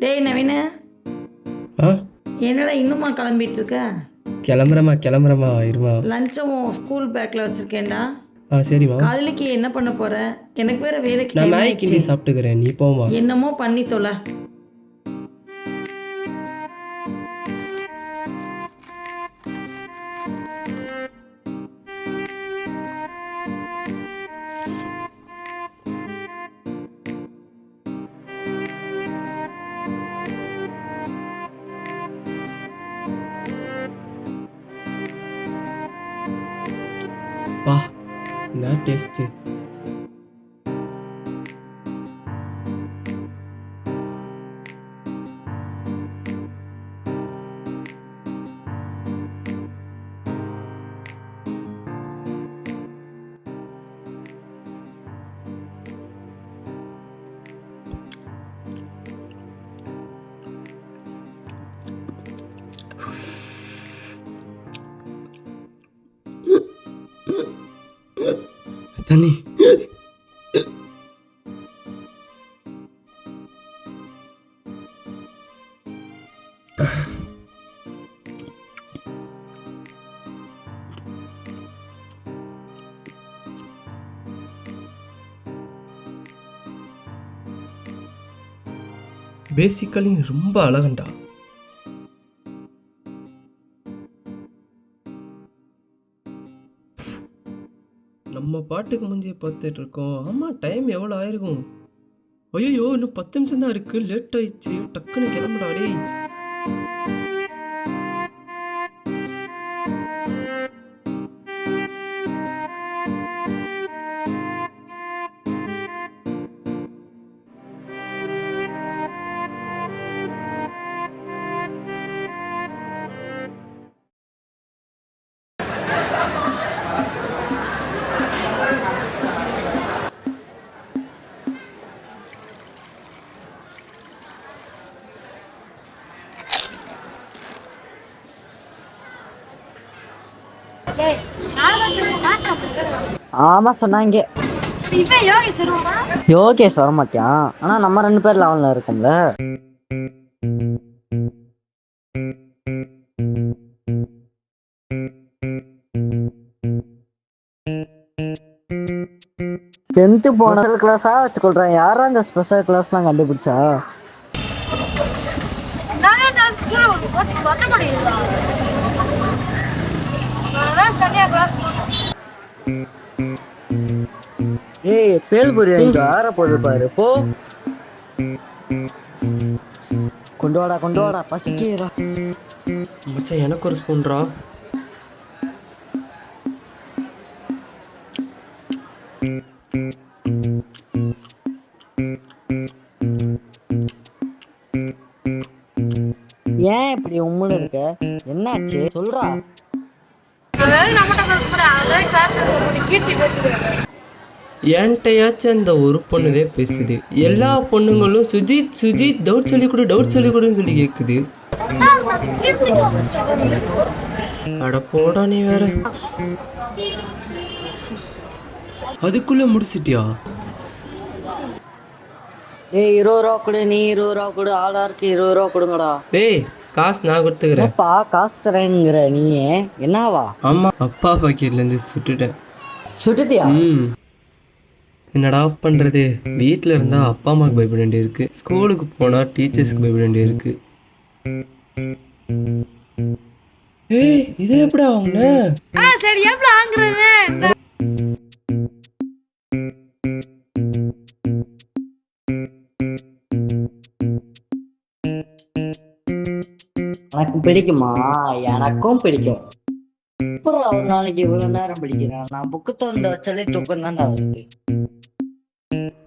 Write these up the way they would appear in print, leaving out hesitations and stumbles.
டேய் நவீன, ஆ என்னடா இன்னுமா கிளம்பிட்டு இருக்க? கிளம்புறமா இருமா. லஞ்சம் ஸ்கூல் பேக்கில் வச்சுருக்கேன்டா. சரிம்மா. காலையிலக்கு என்ன பண்ண போற? எனக்கு வேற வேலைக்கு நான் டைம் மேகி ஆயிடுச்சு. கிண்டி சாப்பிட்டுக்கிறேன், நீ போமா. என்னமோ பண்ணி தொலை. வா, என்ன டேஸ்ட்டு. தண்ணி. பேசிக்கலி ரொம்ப அழகண்டா. நம்ம பாட்டுக்கு முஞ்சிய பார்த்துட்டு இருக்கோம். ஆமாம், டைம் எவ்வளோ ஆயிருக்கும்? ஐயோ, இன்னும் 10 நிமிஷம் தான் இருக்கு. லேட் ஆயிடுச்சு, டக்குன்னு கிளம்புடா டேய். ஆமா சொன்னாங்க. யோகேஷ் வர மாட்டான். ஆனா நம்ம 2 பேர் லெவல்ல இருக்கோம்ல. டென்த்து போன கிளாஸா வச்சுக்கொள்றேன். யாரா அந்த ஸ்பெஷல் கிளாஸ்லாம் கண்டுபிடிச்சா? ஏய், பேல் புரியா இங்க ஆற போது பாரு. போ, கொண்டு வாடா பசிக்கிறா. மச்சான், எனக்கு ஒரு ஸ்பூன்ரா. ஏன் இப்படி உம்முன்னு இருக்க? என்னாச்சு சொல்றா. என்கிட்டயாச்சும் அந்த ஒரு பொண்ணுதே பேசுது. எல்லா பொண்ணுங்களும் சுஜித் டவுட் சொல்லி கொடுன்னு சொல்லி கேட்குது. அட போடா, நீ வேற. அதுக்குள்ள முடிச்சிட்டியா? ஏய், 20 ரூபா கொடு. நீ 20 ரூபா கொடு. ஆளாருக்கு 20 ரூபா கொடுங்கடா. டேய், காசு நான் கொடுத்துக்கிறேன். அப்பா காசு தரேங்கிற நீயே என்னவா? ஆமா, அப்பா பாக்கெட்ல இருந்து சுட்டுட்டியா? என்னடா பண்றது? வீட்டில் இருந்தா அப்பா அம்மாவுக்கு பயப்பட வேண்டியிருக்கு, ஸ்கூலுக்கு போனா டீச்சர்ஸ்க்கு பயப்பட வேண்டியிருக்கு. ஏய், இது எப்படி வாங்கின? சரி, எப்படி வாங்குறது? எனக்கு பிடிக்குமா? எனக்கும் பிடிக்கும். அப்புறம் ஒரு நாளைக்கு இவ்வளவு நேரம் பிடிக்கிறேன். நான் புக்கு திறந்து வச்சாலே தூக்கம் தான் வருது.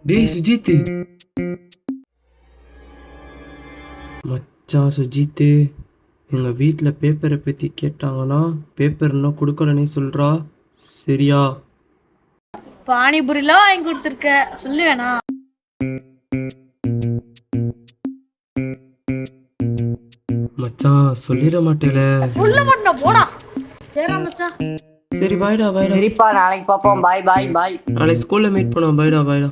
டேய் சுஜித். மச்சான் சுஜித், எங்கள் வீட்டில் பேப்பரை பற்றி கேட்டாங்கன்னா பேப்பர் இன்னும் கொடுக்கலனே சொல்கிறா. சரியா? பானிபுரிலாம் வாங்கி கொடுத்துருக்க, சொல்லு வேணா? மச்சான், சொல்லிட மாட்டேல. சொல்ல மாட்டேன், போடா. சரிடா மச்சான். சரி, பாய்டா. சரிப்பா, நாளைக்கு பார்ப்போம். பாய். நாளைக்கு ஸ்கூலில் மீட் பண்ணோம். பாய்டா.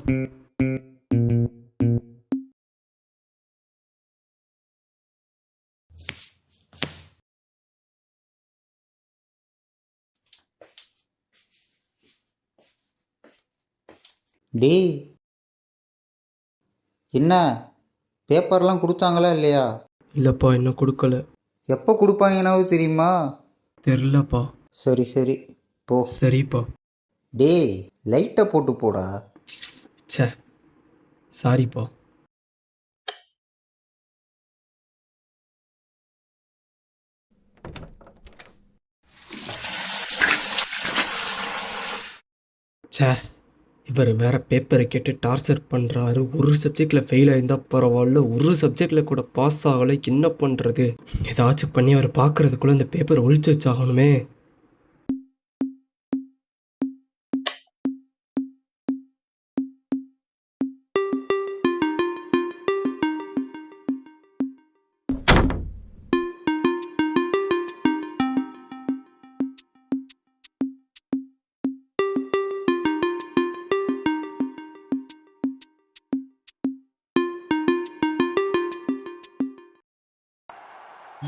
டேய், என்ன பேப்பர்லாம் கொடுத்தாங்களா இல்லையா? இல்லைப்பா இன்னும் கொடுக்கல. எப்போ கொடுப்பாங்கன்னாவது தெரியுமா? தெரிலப்பா. சரி சரி போ. சரிப்பா. டேய், லைட்டை போட்டு போடா. ச்சே, சாரிப்பா. ச்சே, இவர் வேற பேப்பரை கேட்டு டார்ச்சர் பண்ணுறாரு. ஒரு சப்ஜெக்டில் ஃபெயில் ஆயிருந்தால் பரவாயில்ல, ஒரு சப்ஜெக்டில் கூட பாஸ் ஆகலை. என்ன பண்ணுறது? ஏதாச்சும் பண்ணி அவர் பார்க்குறதுக்குள்ளே இந்த பேப்பரை ஒழிச்சு வச்சாகணுமே.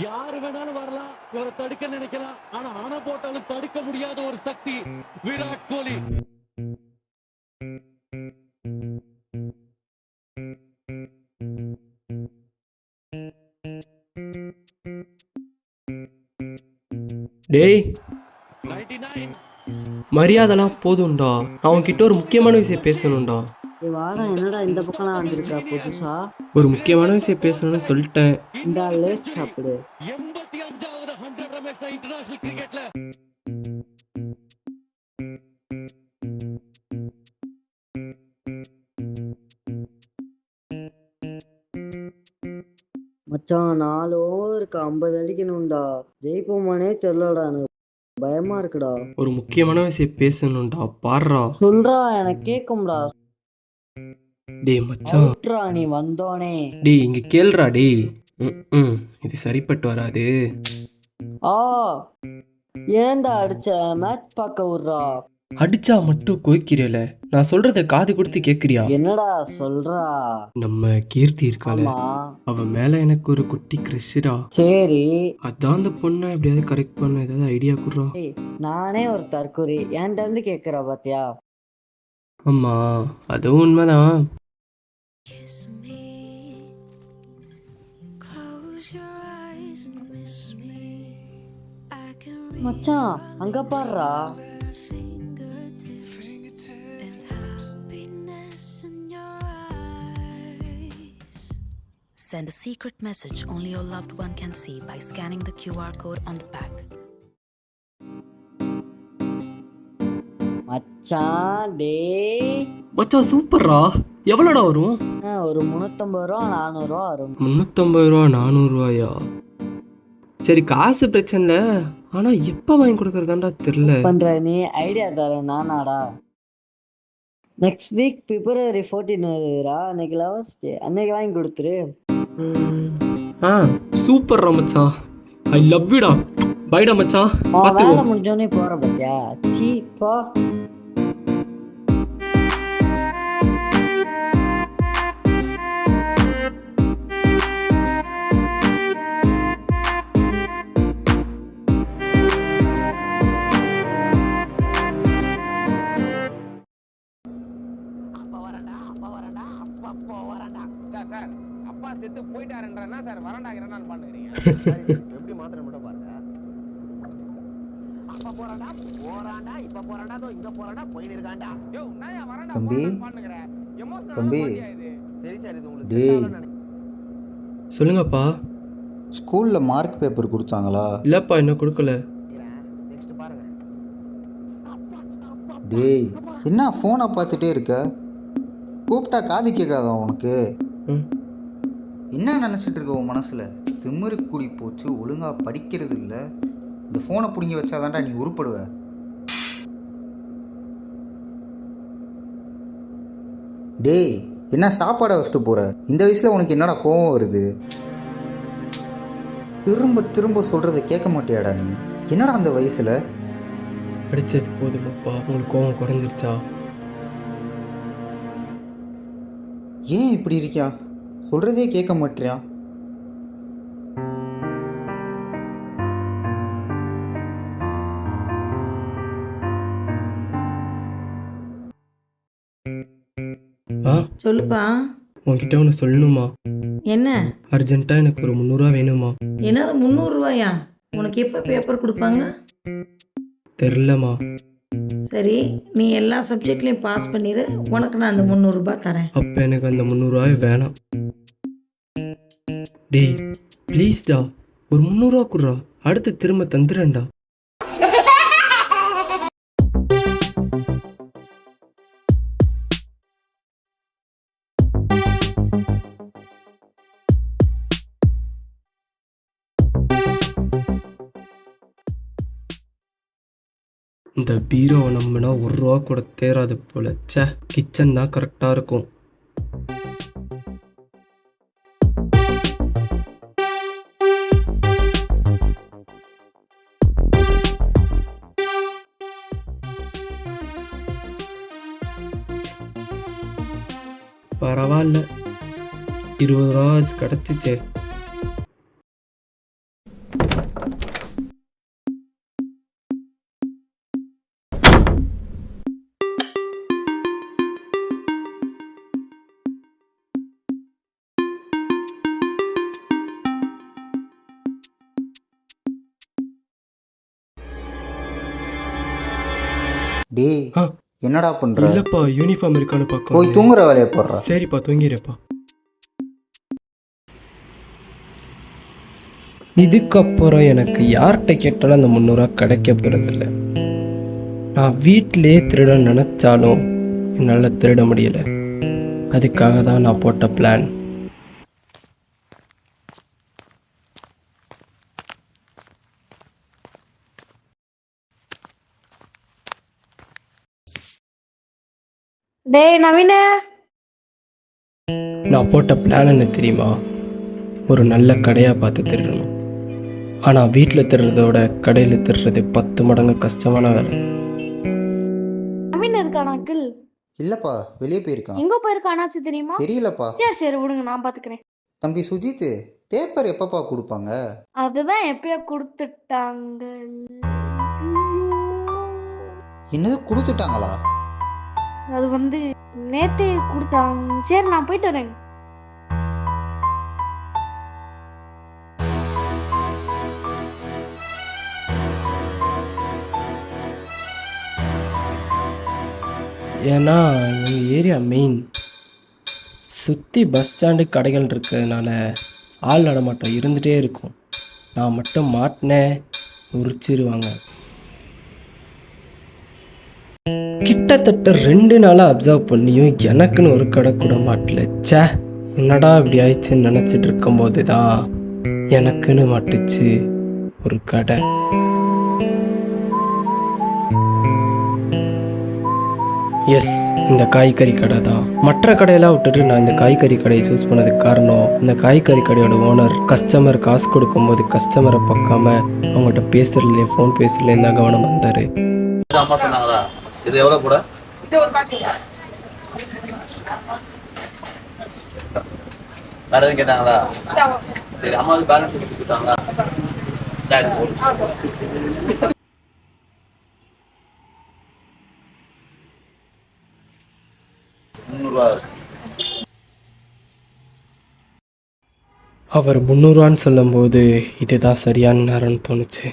யாரு வேணாலும் வரலாம், இவரை தடுக்க நினைக்கலாம். ஆனா அணை போட்டாலும் தடுக்க முடியாத ஒரு சக்தி விராட் கோலி. டேய், 99 மரியாதைலாம் போதும்டா. நான் உன்கிட்ட ஒரு முக்கியமான விஷயம் பேசணும்டா. வாடா, என்னடா இந்த பக்கம்லாம் வந்திருக்கா புதுசா? ஒரு முக்கியமான விஷயம் பேசணும்னு சொல்லிட்டேன். இந்த லேஸ் சாப்பிடு. 85வது 100 ரமேஷ் இன்டர்நேஷனல் கிரிக்கெட்ல மச்சான் 4 ஓவருக்கு 50 அடிக்கணும்டா. ஜெயிப்போமானே தெரியலடா, எனக்கு பயமா இருக்குடா. ஒரு முக்கியமான விஷயம் பேசணும்டா. பாடுறா. சொல்றா, எனக்கு கேக்கும்டா. டேய் மச்சான், அவுட்ரா நீ வந்தோனே. டேய் இங்க கேளுடா. டேய், இது சரிப்பட்டு வராது. ஆ, ஏன்டா அடிச்ச? மேட்ச் பார்க்க விட்றா. அடிச்சா மட்டும் கோய்க்கிறேல, நான் சொல்றத காது கொடுத்து கேக்குறியா? என்னடா சொல்றா? நம்ம கீர்த்தி இருக்காள, ஆமா, அவ மேல எனக்கு ஒரு குட்டி கிருஷ்டா. சரி. அதான் அந்த பொண்ணை எப்படியாவது கரெக்ட் பண்ண ஏதாவது ஐடியா குடுறா. ஏய், நானே ஒரு தற்கொலை என்கிட்ட வந்து கேக்குறா பாத்தியா? ஆமா, அதுவும் உண்மைதான். Kiss me, close your eyes and miss me. I can read மச்சான் அங்க பாருடா. your fingertips and happiness in your eyes. Send a secret message only your loved one can see by scanning the QR code on the back. மச்சான் டேய், மச்சான் சூப்பர்ரா. எவ்வளோடா வரும்? ஒரு 350 ரூபா 400 ரூபா வரும். 350 ரூபா 400 ரூபாயா? சரி, காசு பிரச்சனை இல்லை, ஆனா எப்ப வாங்கி கொடுக்கறதாண்டா தெரியல. பண்ற நீ ஐடியா தர நானாடா. நெக்ஸ்ட் வீக் பிப்ரவரி 14 வருதுடா. அன்னைக்கு லவர்ஸ் டே, அன்னைக்கு வாங்கி கொடுத்துரு. ஆ சூப்பர்ரா மச்சான். I love யூடா. பைடா மச்சான். வேலை பார்த்துக்கோ. முடிஞ்சோடனே போற பாத்தியா? சீ போ. சார், அப்பா செத்து போயிட்டாருன்றா சார் வரண்டாங்கிறேன்னு பண்ணுறீங்க. எப்படி மாத்திரம் மட்டும் பாருங்க. அப்பா போறாண்டா இப்ப போறாண்டா தோ இங்க போறாண்டா போயின்னு இருக்காண்டா. யோ நான் வரண்டா தம்பி, பண்ணுங்கறேன். எமோஷனல் தம்பி. இது. சரி சார், இது உங்களுக்கு டேய். செட் ஆகலன்னு சொல்லுங்கப்பா. ஸ்கூலில் மார்க் பேப்பர் கொடுத்தாங்களா? இல்லப்பா இன்னும் கொடுக்கல. நினைக்கிறேன். நெக்ஸ்ட் பாருங்க. டேய், என்ன ஃபோனை பார்த்துட்டே இருக்க? கூப்பிட்டா காது கேட்காதா உனக்கு? ம். என்ன நினச்சிட்டு இருக்க உன் மனசில்? திமிரு கூடி போச்சு, ஒழுங்காக படிக்கிறது இல்லை. இந்த ஃபோனை பிடுங்கி வச்சாதான்டா நீ உருப்படுவ. டேய், என்ன சாப்பாடை வச்சுட்டு போகிற? இந்த வயசில் உனக்கு என்னடா கோவம் வருது? திரும்ப திரும்ப சொல்கிறத கேட்க மாட்டியாடா நீ? என்னடா அந்த வயசில்? படிச்சது போதுமாப்பா, உங்களுக்கு கோவம் குறைஞ்சிருச்சா? ஏன் இப்படி இருக்கியா? சொல்கிறதே கேட்க மாட்டியா? ஆ சொல்லுப்பா. உன்கிட்ட ஒன்று சொல்லணுமா? என்ன? அர்ஜென்ட்டாக எனக்கு ஒரு 300 ரூபா வேணுமா? என்னது 300 ரூபாயா? உனக்கு எப்போ பேப்பர் கொடுப்பாங்க? தெரிலம்மா. சரி, நீ எல்லா சப்ஜெக்ட்லேயும் பாஸ் பண்ணிடு, உனக்கு நான் அந்த 300 ரூபாய் தரேன். அப்போ எனக்கு அந்த 300 ரூபாய் வேணாம். டேய் ப்ளீஸ்டா, ஒரு 300 ரூபா குடுறா, அடுத்து திரும்ப தந்துடுறேன்டா. இந்த பீரோவை நம்பினா 1 ரூபா கூட தேராது போல. ச்சே, கிச்சன் தான் கரெக்டாக இருக்கும். பரவாயில்ல, 20 ரூபா கிடச்சிச்சே. டேய் ஆ என்னடா பண்ற? இல்லைப்பா, யூனிஃபார்ம் இருக்கான்னு போய் பார்க்க. தூங்குற வேலையை போடுற. சரிப்பா, தூங்கிடுறேப்பா. இதுக்கப்புறம் எனக்கு யார்கிட்ட கேட்டாலும் அந்த 300 ரூபா கிடைக்க போகிறதில்ல. நான் வீட்டிலே திருட நினச்சாலும் என்னால் திருட முடியலை. அதுக்காக தான் நான் போட்ட பிளான். டேய் நவீன, நான் போட்ட பிளான் என்ன தெரியுமா? ஒரு நல்ல கடையாக பார்த்து திருடணும். ஆனால் வீட்டில் திருடுறதோட கடையில் திருடுறது 10 மடங்கு கஷ்டமான வேலை. நவீன் இருக்கானா அங்கிள்? இல்லப்பா, வெளியே போயிருக்கான். எங்க போயிருக்கானாச்சு தெரியுமா? தெரியலப்பா. சரி சரி விடுங்க, நான் பாத்துக்கிறேன். தம்பி சுஜித், பேப்பர் எப்பப்பா கொடுப்பாங்க? அதுதான் எப்பயோ கொடுத்துட்டாங்க. என்னது கொடுத்துட்டாங்களா? அது வந்து நேத்தே கொடுத்தாங்க. சரி நான் போயிட்டு வரேன். ஏன்னா எங்கள் ஏரியா மெயின், சுற்றி பஸ் ஸ்டாண்டு கடைகள் இருக்கிறதுனால ஆள் நடமாட்டம் இருந்துகிட்டே இருக்கும். நான் மட்டும் மாட்டினேன், உரிச்சிருவாங்க. கிட்டத்தட்ட 2 நாளாக அப்சர்வ் பண்ணியும் எனக்குன்னு ஒரு கடை கூட மாட்டல. ச்சே, என்னடா இப்படி ஆயிடுச்சுன்னு நினச்சிட்டு இருக்கும்போது தான் எனக்குன்னு மாட்டுச்சு ஒரு கடை. எஸ், இந்த காய்கறி கடை தான். மற்ற கடையெல்லாம் விட்டுட்டு நான் இந்த காய்கறி கடையை சூஸ் பண்ணதுக்கு காரணம், இந்த காய்கறி கடையோட ஓனர் கஸ்டமர் காசு கொடுக்கும்போது கஸ்டமரை பார்க்காம அவங்ககிட்ட பேசுறதுலேயே, ஃபோன் பேசுறதுலேயும் தான் கவனம் வந்தார். அம்மா சொன்னாங்களா? இது எவ்வளோ கூட? வேற எதுவும் கேட்டாங்களா? சரி, அம்மாவுக்கு பேலன்ஸ் கொடுத்துட்டாங்களா? 300 ரூபா. அவர் 300 ரூபான்னு சொல்லும்போது இதுதான் சரியான நேரம்னு தோணுச்சு.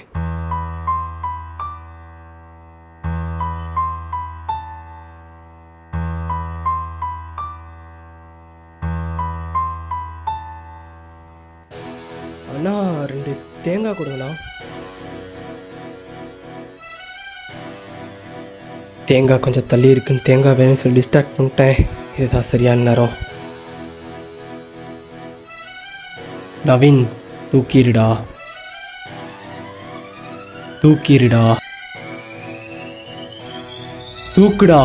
அண்ணா, 2 தேங்காய் கொடுங்கண்ணா. தேங்காய் கொஞ்சம் தள்ளி இருக்குன்னு தேங்காய் வேணும்னு சொல்லி ஸ்டார்ட் பண்ணிட்டேன். இதுதான் சரியான நேரம். நவீன், தூக்கிடுடா, தூக்கிடுடா, தூக்குடா.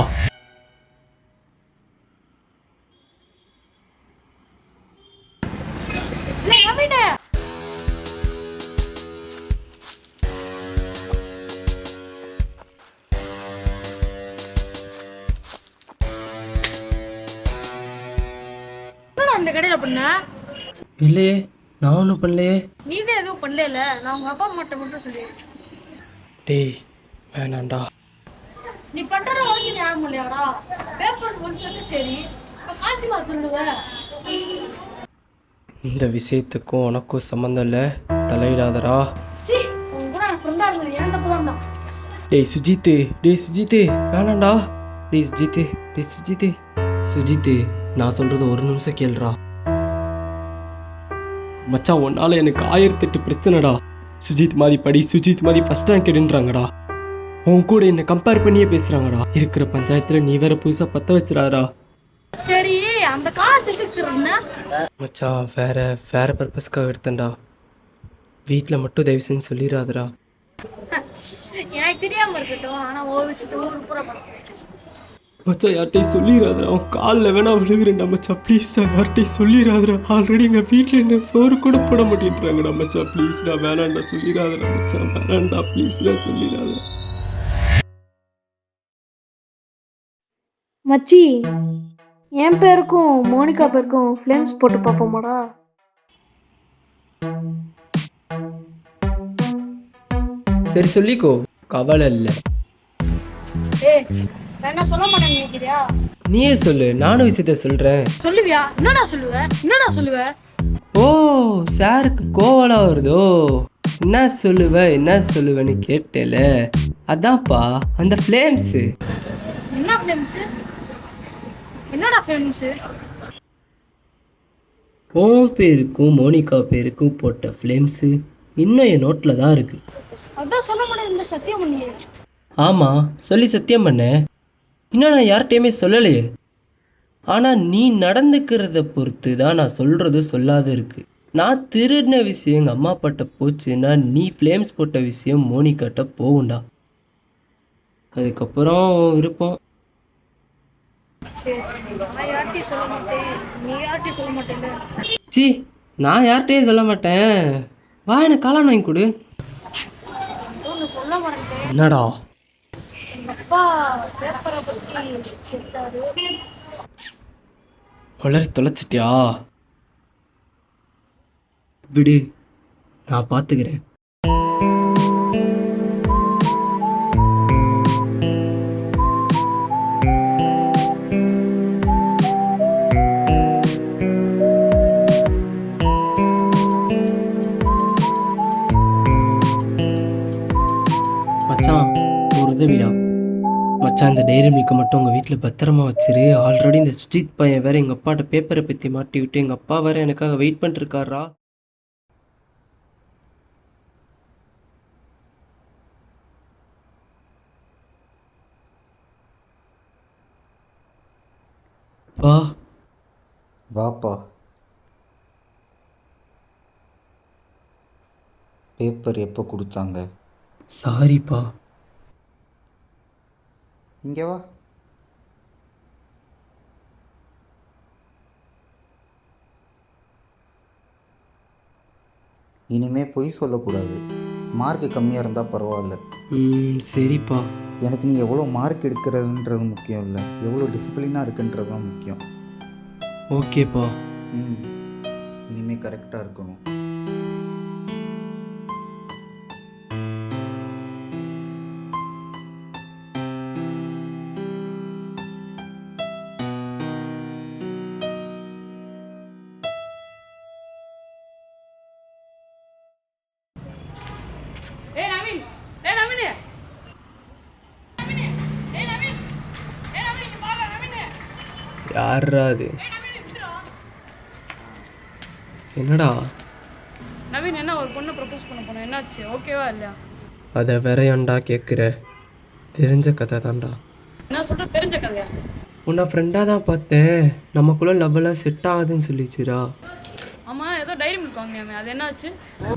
அந்த கடையில பண்ண இல்லையே, நான் ஒன்றும் பண்ணலையே. நீ தான் எதுவும் பண்ணல. நான் உங்க அப்பா அம்மாட்ட மட்டும் சொல்லி. டேய் வேணாண்டா. நீ பண்ற உனக்கு ஞாபகம் இல்லையாடா? பேப்பர் முடிச்சு வச்சா சரி, இந்த விஷயத்துக்கும் உனக்கும் சம்மந்தம் இல்லை, தலையிடாதடா. டேய் சுஜித்து, டேய் சுஜித்து, வேணாண்டா. டேய் சுஜித்து, டேய் சுஜித்து. சுஜித்து, நான் சொல்கிறது ஒரு நிமிஷம் கேளுடா. மச்சான், உன்னால எனக்கு 1008 பிரச்சனைடா. சுஜித் மாதிரி படி, சுஜித் மாதிரி ஃபர்ஸ்ட் ரேங்க் எடுன்றாங்கடா. உன் கூட என்னை கம்பேர் பண்ணியே பேசுகிறாங்கடா. இருக்கிற பஞ்சாயத்தில் நீ வேற புதுசாக பற்ற வச்சிடாதடா. சரி, அந்த காசு எடுத்துக்கிறேன்னா மச்சான், வேற பர்பஸ்க்காக எடுத்தேன்டா. வீட்டில் மட்டும் தயவு செஞ்சு சொல்லிடாதடா. எனக்கு தெரியாம இருக்கட்டும். ஆனா ஒரு விஷயத்த ஊர் பூரா மச்சான், யார்கிட்டையும் சொல்லிடாதடா. அவன் காலில் வேணா விழுகிறேன்டா மச்சான். ப்ளீஸ்டா, யார்கிட்டையும் சொல்லிடாதடா. ஆல்ரெடி எங்கள் வீட்டில் என்ன சோறு கூட போட மாட்டேன்றாங்கடா மச்சான். ப்ளீஸ்டா, வேணாண்டா, சொல்லிடாதடா மச்சான். வேணாண்டா, ப்ளீஸ்டா, சொல்லிடாத. மச்சி, என் பேருக்கும் மோனிகா பேருக்கும் ஃப்ளேம்ஸ் போட்டு பார்ப்போமாடா? சரி சொல்லிக்கோ, கவலை இல்லை. ஏய், என்ன சொல்ல மாட்டேன்னு நினைக்கிறியா? நீயே சொல்லு, நானும் விஷயத்த சொல்கிறேன். சொல்லுவியா? என்னடா சொல்லுவ? ஓ, சாருக்கு கோவலாம் வருதோ? என்ன சொல்லுவேன்னு கேட்டேல, அதான்ப்பா அந்த ஃப்ளேம்ஸு. என்ன ஃப்ளேம்ஸ்? என்னடா ஃப்ளேம்ஸ்? உன் பேருக்கும் மோனிகா பேருக்கும் போட்ட ஃப்ளேம்ஸு இன்னும் என் நோட்டில் தான் இருக்கு. அதான் சொல்ல மாட்டேன், சத்தியம் பண்ணியே. ஆமாம், சொல்லி சத்தியம் பண்ண. இன்னும் நான் யார்கிட்டையுமே சொல்லலையே. ஆனால் நீ நடந்துக்கிறத பொறுத்து தான் நான் சொல்கிறது சொல்லாத இருக்கு. நான் திருடின விஷயம் எங்கள் அம்மா அப்பாட்ட போச்சுன்னா நீ ஃப்ளேம்ஸ் போட்ட விஷயம் மோனிகாட்ட போகும்டா. அதுக்கப்புறம் விருப்பம். சரி, நான் யார்கிட்டயும் சொல்ல மாட்டேன், நீ யார்கிட்டயும் சொல்ல மாட்டேங்க. சி, நான் யார்கிட்டையும் சொல்ல மாட்டேன். வா, எனக்கு காளான் வாங்கி கொடு. ஒன்று சொல்ல மாட்டேன். என்னடா? எங்கள் அப்பா பேப்பரை பற்றி கேட்டாரு. உளறி தொலைச்சிட்டியா? விடு, நான் பார்த்துக்கிறேன். மச்சான், ஒரு உதவிடா மச்சான். இந்த டைரி மில்க்கை மட்டும் உங்கள் வீட்டில் பத்திரமா வச்சிரு. ஆல்ரெடி இந்த சுஜித் பையன் வேற எங்கள் அப்பாட்ட பேப்பரை பற்றி மாட்டி விட்டு எங்கள் அப்பா வேற எனக்காக வெயிட் பண்ணிருக்காரா. வா வாப்பா. பேப்பர் எப்போ கொடுத்தாங்க? சாரிப்பா. இங்கே வா. இனிமே பொய் சொல்லக்கூடாது. மார்க் கம்மியாக இருந்தால் பரவாயில்ல. சரிப்பா. எனக்கு நீ எவ்வளோ மார்க் எடுக்கிறதுன்றது முக்கியம் இல்லை, எவ்வளோ டிசிப்ளினாக இருக்குன்றது தான் முக்கியம். ஓகேப்பா. இனிமேல் கரெக்டாக இருக்கணும். யாரா அது? என்னடா நவீன், என்ன ஒரு பொண்ணை ப்ரப்போஸ் பண்ண போனேன், என்னாச்சு? ஓகேவா இல்லையா? அதை வேற ஏன்டா கேட்குற? தெரிஞ்ச கதை தான்டா. என்ன சொல்ற? தெரிஞ்ச கதையா? உன்னை ஃப்ரெண்டாக தான் பார்த்தேன். நமக்குள்ளே லவ்வெல்லாம் செட் ஆகுதுன்னு சொல்லிச்சுரா. ஆமாம், ஏதோ டைரி மில்க் வாங்கினாமே, அது என்னாச்சு?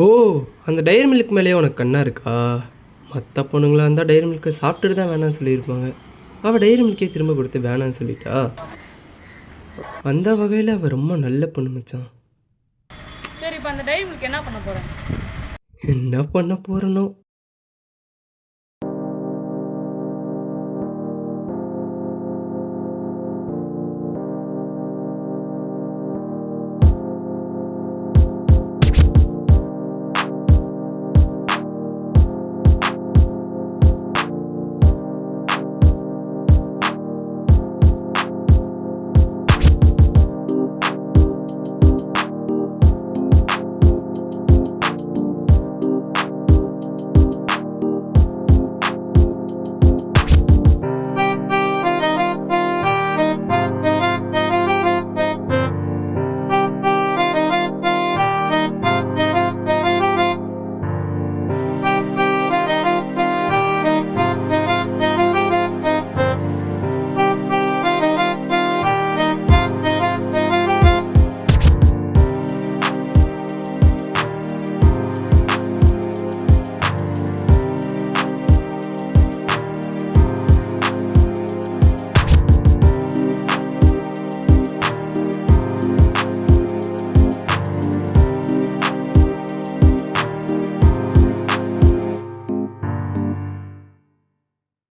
ஓ, அந்த டைரி மில்க் மேலேயே உனக்கு கண்ணா இருக்கா? மற்ற பொண்ணுங்களாக இருந்தால் டைரி மில்க்கை சாப்பிட்டுட்டு தான் வேணான்னு சொல்லியிருப்பாங்க. அவள் டைரி மில்க்கே திரும்ப கொடுத்து வேணான்னு சொல்லிட்டா. அந்த வகையில் அவள் ரொம்ப நல்ல பொண்ணு மச்சான். சரி, இப்போ அந்த டைரி மில்க் என்ன பண்ண போகிறேன்? என்ன பண்ண போகிறனோ?